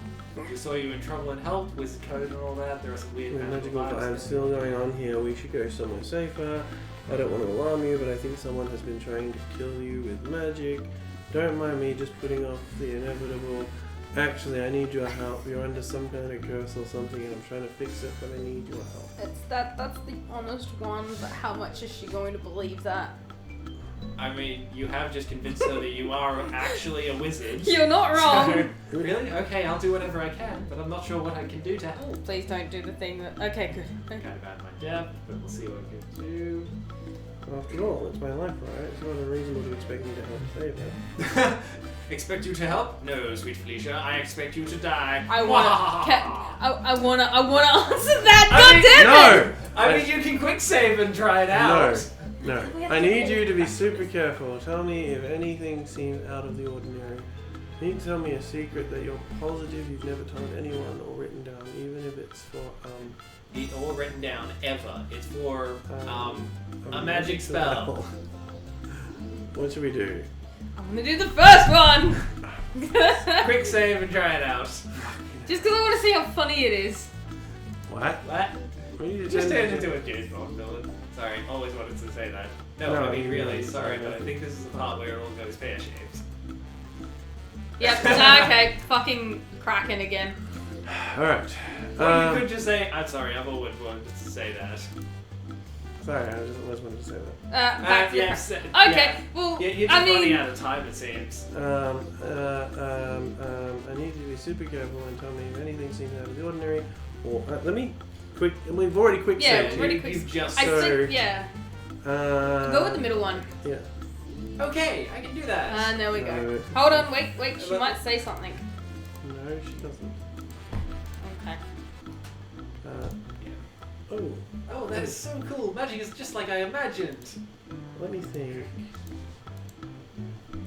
We saw you in trouble and helped, wizard code and all that. There are some weird With magical vibes vibes there. still going on here. We should go somewhere safer. I don't want to alarm you, but I think someone has been trying to kill you with magic. Don't mind me just putting off the inevitable. Actually, I need your help. You're under some kind of curse or something, and I'm trying to fix it, but I need your help. That's the honest one, but how much is she going to believe that? I mean, you have just convinced her that you are actually a wizard. You're not wrong! So, really? Okay, I'll do whatever I can, but I'm not sure what I can do to help. Please don't do the thing that... Okay, good. Kind of out of my depth, but we'll see what I can do. After all, it's my life, right? It's not unreasonable to expect me to help save her. Expect you to help? No, sweet Felicia. I expect you to die. I wanna answer that! God damn it! No! I mean, you can quick save and try it out. No. I need you to be super careful. Tell me if anything seems out of the ordinary. You need to tell me a secret that you're positive you've never told anyone or written down, even if it's for, Or written down, ever. It's for, a magic spell. What should we do? I'm gonna do the first one! Quick save and try it out. Just because I want to see how funny it is. What? What? What are you Just trying turned to into do? a James Bond villain. Sorry, always wanted to say that. No, No, I mean, really, no, sorry, no. but I think this is the part where it all goes pear-shaped. Yep, okay, fucking cracking again. Alright. Well, you could just say, I'm sorry, I've always wanted to say that. Sorry, I just always wanted to say that. Back to the yes, Okay, yeah. well, You're just I running mean... out of time, it seems. I need you to be super careful and tell me if anything seems out of the ordinary. Or let me quick. We've already quick Yeah, saved. we've already you. quick- You've just... I So- think, yeah. Go with the middle one. Yeah. Okay, I can do that. There we go. No. Hold on, wait, she might say something. No, she doesn't. Okay. Oh, Oh, that is so cool. Magic is just like I imagined. let me think.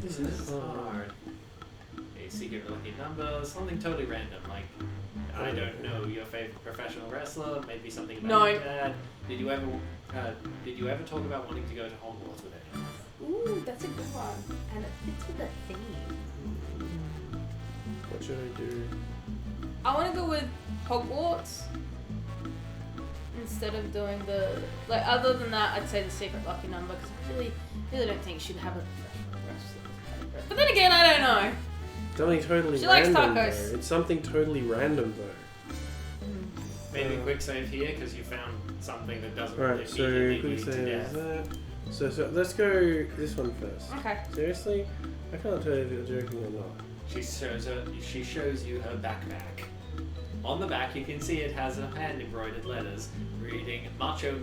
This is hard. A secret lucky number, something totally random, like I don't know your favorite professional wrestler, maybe something about No. your dad. Did you ever talk about wanting to go to Hogwarts with anyone? Ooh, that's a good one. And it fits with the theme. What should I do? I want to go with Hogwarts instead of doing the like. Other than that, I'd say the secret lucky number because I really don't think she'd have a professional wrestler. But then again, I don't know. Something totally She likes random. tacos. Though. It's something totally random though. Maybe quick save here because you found something that doesn't Alright, so immediately quick lead to save death. that. So let's go this one first. Okay. Seriously? I can't tell if you're joking or not. She shows you her backpack. On the back, you can see it has a hand-embroidered letters reading "Macho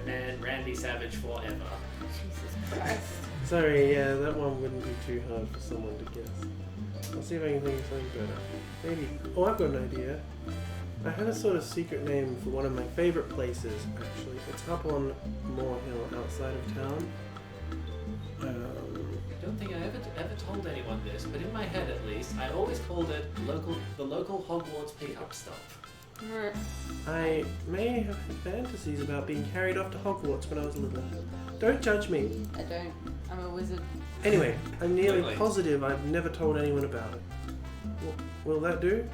Man Randy Savage Forever." Jesus Christ. Sorry, yeah, that one wouldn't be too hard for someone to guess. I'll see if I can think of something better. Maybe. Oh, I've got an idea. I had a sort of secret name for one of my favorite places, actually. It's up on Moor Hill, outside of town. I don't think I ever told anyone this, but in my head at least, I always called it the local Hogwarts pickup stop. Alright. I may have had fantasies about being carried off to Hogwarts when I was little. Don't judge me. I don't. I'm a wizard. Anyway, I'm nearly Really? positive I've never told anyone about it. Will that do?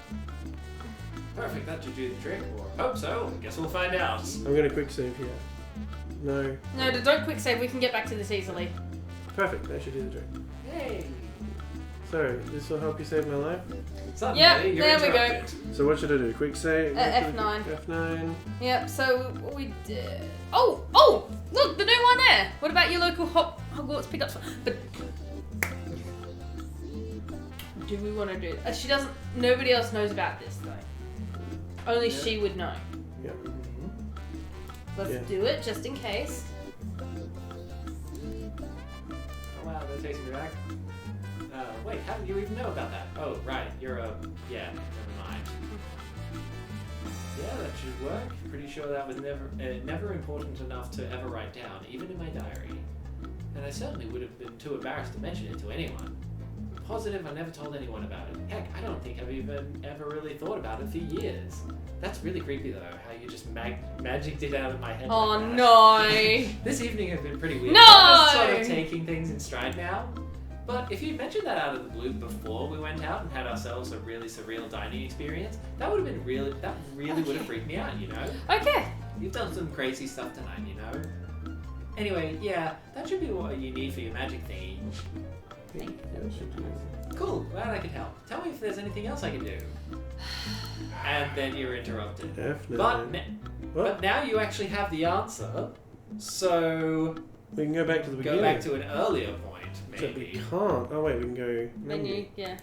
Perfect, that should do the trick. Or hope so. Guess we'll find out. I'm gonna quick save here. No. No, don't quick save. We can get back to this easily. Perfect, that should do the trick. Hey. So, this will help you save my life? Suddenly, Yep, you're there we go. interrupted. So what should I do? Quick save? F9. F9. Yep, so what we did... Oh! Look, the new one there! What about your local Hogwarts pickup spot? But... Do we want to do... she doesn't... Nobody else knows about this, though. Only she would know. Yep. Let's Yeah. do it, just in case. Oh wow, that takes me back. Wait, how do you even know about that? Oh, right, you're a... Yeah, never mind. Yeah, that should work. Pretty sure that was never important enough to ever write down, even in my diary. And I certainly would have been too embarrassed to mention it to anyone. I'm positive I never told anyone about it. Heck, I don't think I've even ever really thought about it for years. That's really creepy though, how you just magicked it out of my head. Oh like that. no! This evening has been pretty weird. No! I'm just sort of taking things in stride now. But if you mentioned that out of the blue before we went out and had ourselves a really surreal dining experience, that would have been really would have freaked me out, you know? Okay. You've done some crazy stuff tonight, you know? Anyway, yeah, that should be what you need for your magic thingy. Yeah, that should do it. Cool, glad I could help. Tell me if there's anything else I can do. And then you're interrupted. F9. But now you actually have the answer, so We can go back to the beginning. go back to an earlier point, Except we maybe. can't. Oh wait, we can go Menu, yeah.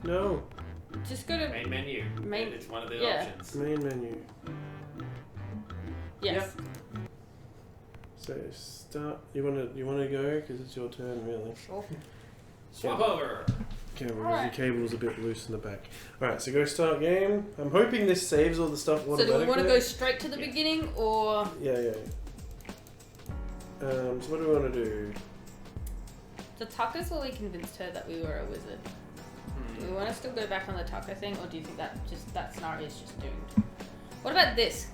No. Just go to Main menu. Main- And it's one of the yeah. options. Main menu. yes. So start. You wanna go because it's your turn really. Sure. Swap over. Okay, because Alright. your cable's a bit loose in the back. Alright, so go start game. I'm hoping this saves all the stuff So automatically. do we want to go straight to the Yeah. beginning or Yeah. So what do we want to do? the Tuckers? Or we convinced her that we were a wizard? Do we want to still go back on the Tucker thing, or do you think that scenario is just doomed? What about this?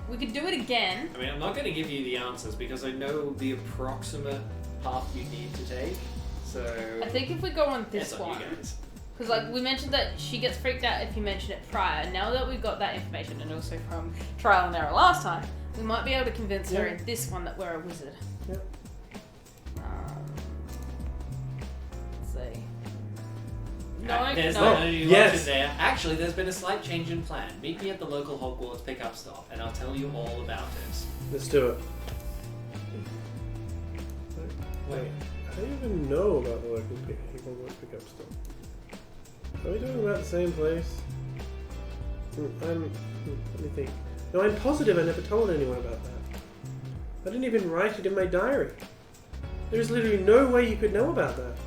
We could do it again. I mean, I'm not going to give you the answers because I know the approximate path you need to take. So I think if we go on this it's on one, you guys. because like we mentioned that she gets freaked out if you mention it prior. Now that we've got that information, and also from trial and error last time, we might be able to convince her Yeah. in this one that we're a wizard. Yep. Let's see. There's No. no new yes. option there. Actually, there's been a slight change in plan. Meet me at the local Hogwarts pickup stop, and I'll tell you all about it. Let's do it. Wait, how do you even know about the local Hogwarts pickup stop? Are we talking about the same place? Let me think. No, I'm positive I never told anyone about that. I didn't even write it in my diary. There's literally no way you could know about that.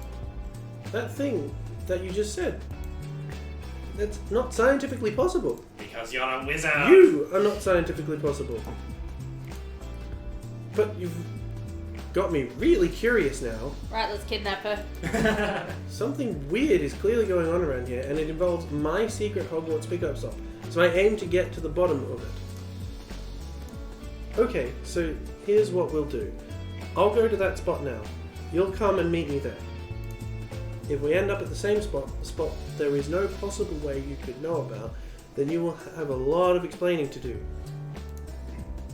That thing that you just said. That's not scientifically possible. Because you're a wizard. You are not scientifically possible. But you've got me really curious now. Right, let's kidnap her. Something weird is clearly going on around here, and it involves my secret Hogwarts pickup stop. So I aim to get to the bottom of it. Okay, so here's what we'll do. I'll go to that spot now. You'll come and meet me there. If we end up at the same spot there is no possible way you could know about, then you will have a lot of explaining to do.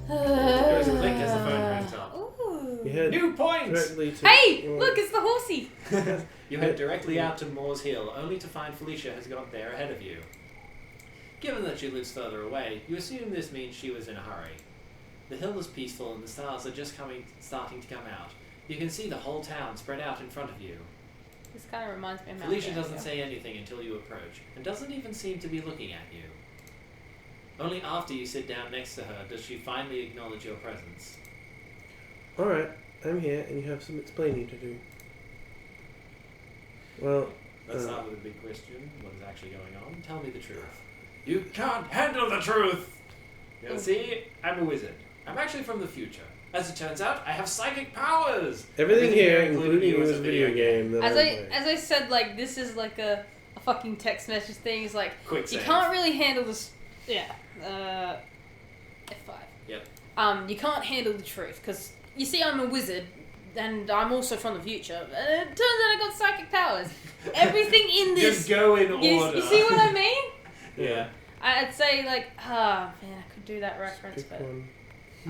Goes a click as the phone rings up. Ooh. You head New points! directly to... Hey, look, it's the horsey. You head directly out to Moores Hill, only to find Felicia has got there ahead of you. Given that she lives further away, you assume this means she was in a hurry. The hill is peaceful and the stars are just starting to come out. You can see the whole town spread out in front of you. This kind of reminds me of Mount Felicia Fairview. doesn't say anything until you approach, and doesn't even seem to be looking at you. Only after you sit down next to her does she finally acknowledge your presence. Alright, I'm here and you have some explaining to do. Well, Let's start with a big question. What is actually going on? Tell me the truth. You can't handle the truth! You see, I'm a wizard. I'm actually from the future. As it turns out, I have psychic powers! everything here, including you, is a video game that As I I play. as I said, like this is like a fucking text message thing. He's like, Quick you save. can't really handle this. Yeah. F5. Yep. You can't handle the truth because you see, I'm a wizard. And I'm also from the future. It turns out I got psychic powers. Everything in this... Just go in order. You see what I mean? Yeah. I'd say, like, man, I could do that reference, Pick but... one.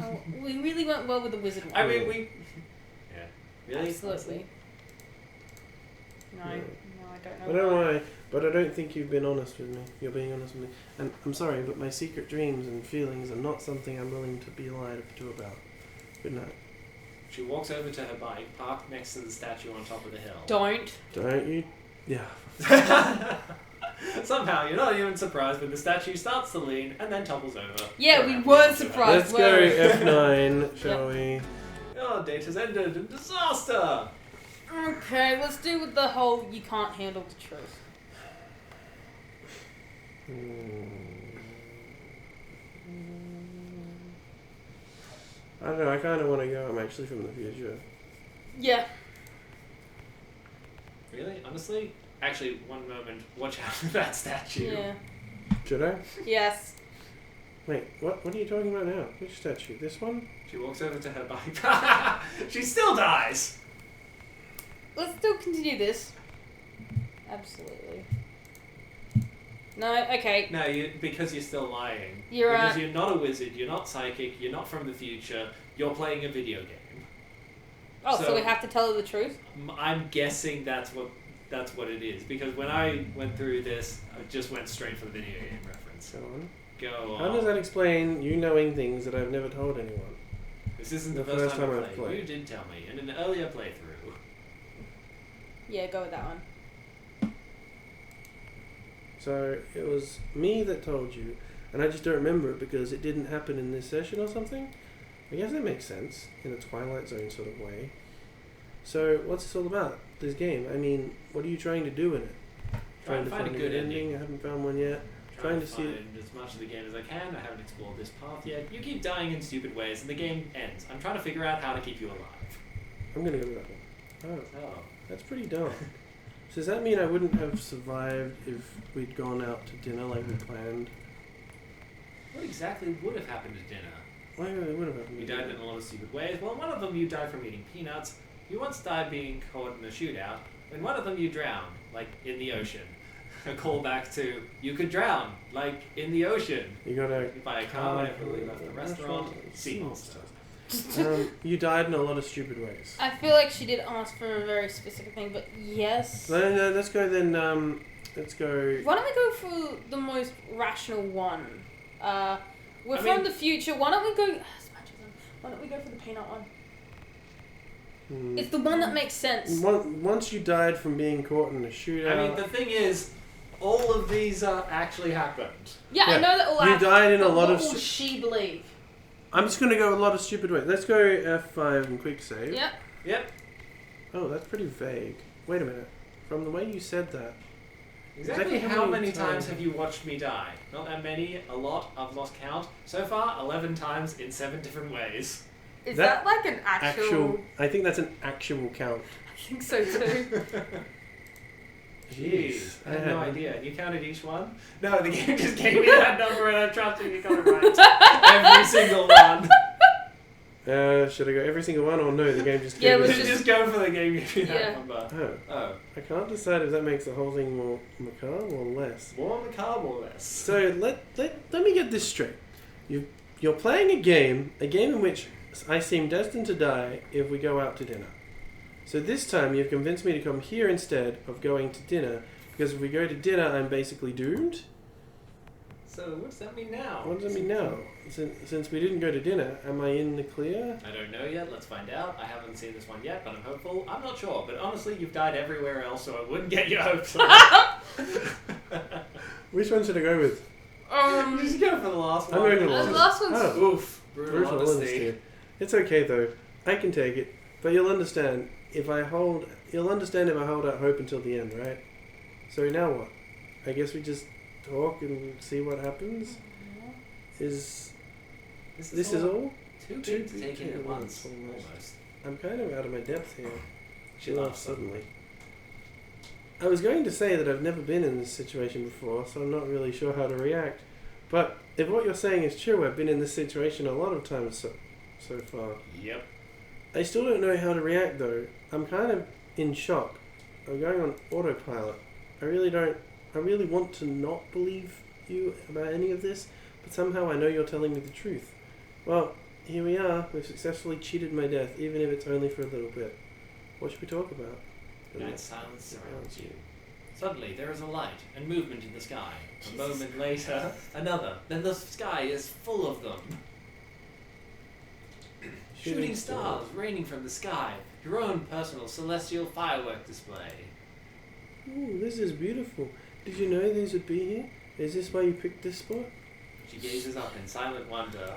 Oh, we really went well with the wizard one. I mean, we... Yeah. Really? Absolutely. No, Yeah. I I don't know why, but I don't think you've been honest with me. You're being honest with me. And I'm sorry, but my secret dreams and feelings are not something I'm willing to be lied to about. Good night. She walks over to her bike, parked next to the statue on top of the hill. Don't. Don't you? Yeah. Somehow, you're not even surprised when the statue starts to lean and then topples over. Yeah, we weren't surprised. Let's go F9, shall we? Your date has ended in disaster! Okay, let's do with the whole you can't handle the truth. I don't know, I kind of want to go. I'm actually from the future. Yeah. Really? Honestly? Actually, one moment. Watch out for that statue. Yeah. Should I? Yes. Wait, what are you talking about now? Which statue? This one? She walks over to her bike. She still dies! Let's still continue this. Absolutely. No, okay. No, because you're still lying. You're you're not a wizard, you're not psychic, you're not from the future, you're playing a video game. Oh, so So- we have to tell her the truth? I'm guessing that's what it is, because when I went through this, I just went straight for the video game reference. Go on. Go on. How does that explain you knowing things that I've never told anyone? This isn't the the first first time time I've I've played. played? You did tell me in an earlier playthrough. Yeah, go with that one. So it was me that told you, and I just don't remember it because it didn't happen in this session or something. I guess that makes sense in a Twilight Zone sort of way. So what's this all about? This game? I mean, what are you trying to do in it? Trying to find a good ending. I haven't found one yet. Trying to see- find as much of the game as I can. I haven't explored this path yet. You keep dying in stupid ways, and the game ends. I'm trying to figure out how to keep you alive. I'm gonna go with that one. Oh, Oh. that's pretty dark. So does that mean I wouldn't have survived if we'd gone out to dinner like we planned? What exactly would have happened at dinner? Why would have happened? You died in a lot of stupid ways. Well, in one of them you died from eating peanuts. You once died being caught in a shootout. In one of them you drowned, like in the ocean. A callback to you could drown, like in the ocean. You got a By a car whenever we left the restaurant. Sea monster. You died in a lot of stupid ways. I feel like she did ask for a very specific thing, but yes. No, let's go then. Let's go. Why don't we go for the most rational one? We're I from mean- the future. Why don't we go? Why don't we go for the peanut one? It's the one that makes sense. Once you died from being caught in a shootout. I mean, the thing is, all of these actually happened. Yeah, I Yeah, know that all you happened, died in a but lot what of will she believe? I'm just gonna go a lot of stupid ways. Let's go F5 and quick save. Yep. Yep. Oh, that's pretty vague. Wait a minute. From the way you said that. Exactly Exactly how how many many times times- have you watched me die? Not that many, a lot, I've lost count. So far, 11 times in 7 different ways. Is That that, like an actual... I think that's an actual count. I think so too. Jeez, I had Yeah. no idea. You counted each one? No, the game just gave me that number and I'm trusting you got it right. Every single one. Should I go every single one or no? The game just Yeah, gave let's me- Just go for the game, give me that Yeah. number. Oh, Oh, I can't decide if that makes the whole thing more macabre or less. more macabre or less? So let me get this straight. You're playing a game in which I seem destined to die if we go out to dinner. So this time you've convinced me to come here instead of going to dinner, because if we go to dinner I'm basically doomed? So, what does that mean now? What does that mean now? Since we didn't go to dinner, am I in the clear? I don't know yet, let's find out. I haven't seen this one yet, but I'm hopeful. I'm not sure, but honestly, you've died everywhere else, so I wouldn't get your hopes up. Which one should I go with? Just go for the last I'm one. going for the The last one's... Oh. Oof. Brutal Brutal honesty. honesty. It's okay though. I can take it. But you'll understand if I hold out hope until the end, right? So now what? I guess we just talk and see what happens? This is all? Too big to take in at once. Almost. Almost. I'm kind of out of my depth here. She laughs suddenly. I was going to say that I've never been in this situation before, so I'm not really sure how to react. But if what you're saying is true, I've been in this situation a lot of times so far. Yep. I still don't know how to react though. I'm kind of in shock. I'm going on autopilot. I really want to not believe you about any of this, but somehow I know you're telling me the truth. Well, here we are. We've successfully cheated my death, even if it's only for a little bit. What should we talk about? Night silence surrounds you. Suddenly, there is a light and movement in the sky. A moment later, another. Then the sky is full of them. Shooting stars raining from the sky. Your own personal celestial firework display. Ooh, this is beautiful. Did you know these would be here? Is this why you picked this spot? She gazes up in silent wonder.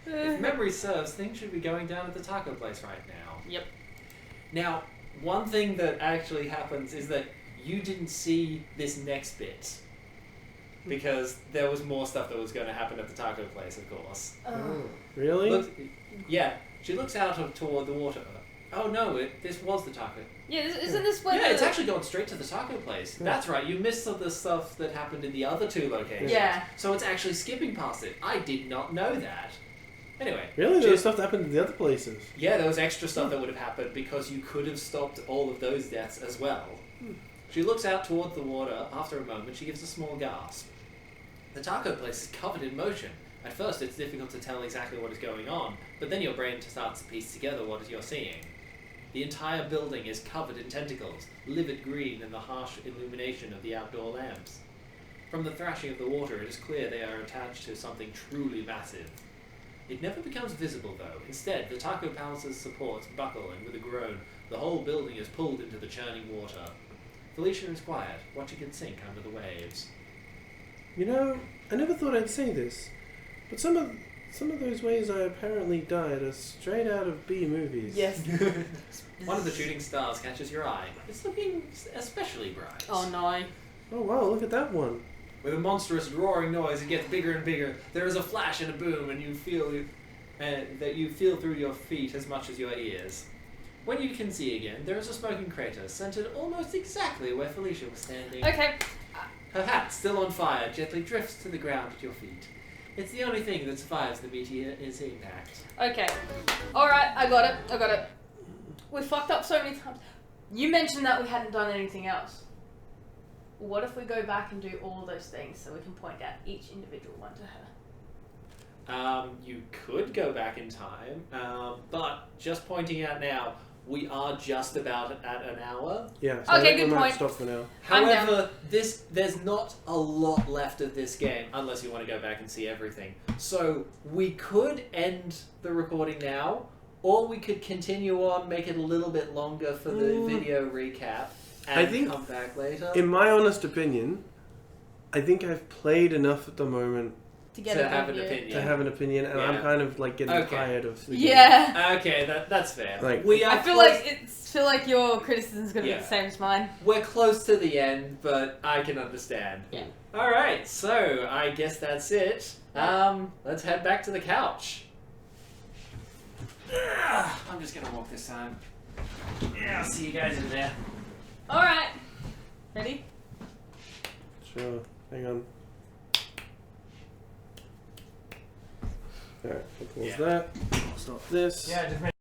If memory serves, things should be going down at the taco place right now. Yep. Now, one thing that actually happens is that you didn't see this next bit. Because there was more stuff that was going to happen at the taco place, of course. Oh, really? Yeah, she looks out toward the water. Oh no, this was the taco. Yeah, isn't this where Yeah, it's actually going straight to the taco place. Yeah. That's right, you missed some of the stuff that happened in the other two locations. Yeah. So it's actually skipping past it. I did not know that. Anyway. Really? There was stuff that happened in the other places. Yeah, there was extra stuff that would have happened because you could have stopped all of those deaths as well. She looks out toward the water. After a moment, she gives a small gasp. The taco place is covered in motion. At first, it's difficult to tell exactly what is going on, but then your brain starts to piece together what you're seeing. The entire building is covered in tentacles, livid green in the harsh illumination of the outdoor lamps. From the thrashing of the water, it is clear they are attached to something truly massive. It never becomes visible, though. Instead, the taco palace's supports buckle, and with a groan, the whole building is pulled into the churning water. Felicia is quiet, watching it sink under the waves. You know, I never thought I'd say this, but some of those ways I apparently died are straight out of B movies. Yes. One of the shooting stars catches your eye. It's looking especially bright. Oh no. Oh wow, look at that one. With a monstrous roaring noise, it gets bigger and bigger. There is a flash and a boom, and you feel that you feel through your feet as much as your ears. When you can see again, there is a smoking crater centered almost exactly where Felicia was standing. Okay. Her hat, still on fire, gently drifts to the ground at your feet. It's the only thing that survives the meteor's impact. Okay. Alright, I got it. We fucked up so many times. You mentioned that we hadn't done anything else. What if we go back and do all those things so we can point out each individual one to her? You could go back in time, but just pointing out now, we are just about at an hour. Yeah, so Okay, I think good we might point. stop for now. I'm down. However, there's not a lot left of this game, unless you want to go back and see everything. So we could end the recording now, or we could continue on, make it a little bit longer for the video recap, and I think, come back later. in my honest opinion, I think I've played enough at the moment To get To a have good an view. opinion. to have an opinion, and Yeah. I'm kind of like getting Okay. tired of the Yeah. Okay, that's fair. Like- we are I feel close- like your criticism's gonna Yeah. be the same as mine. we're close to the end, but I can understand. Yeah. All right, so I guess that's it. Let's head back to the couch. I'm just gonna walk this time. Yeah, I'll see you guys in there. Alright. Ready? Sure. Hang on. Alright, we'll pause Yeah. that. Stop this. Yeah, just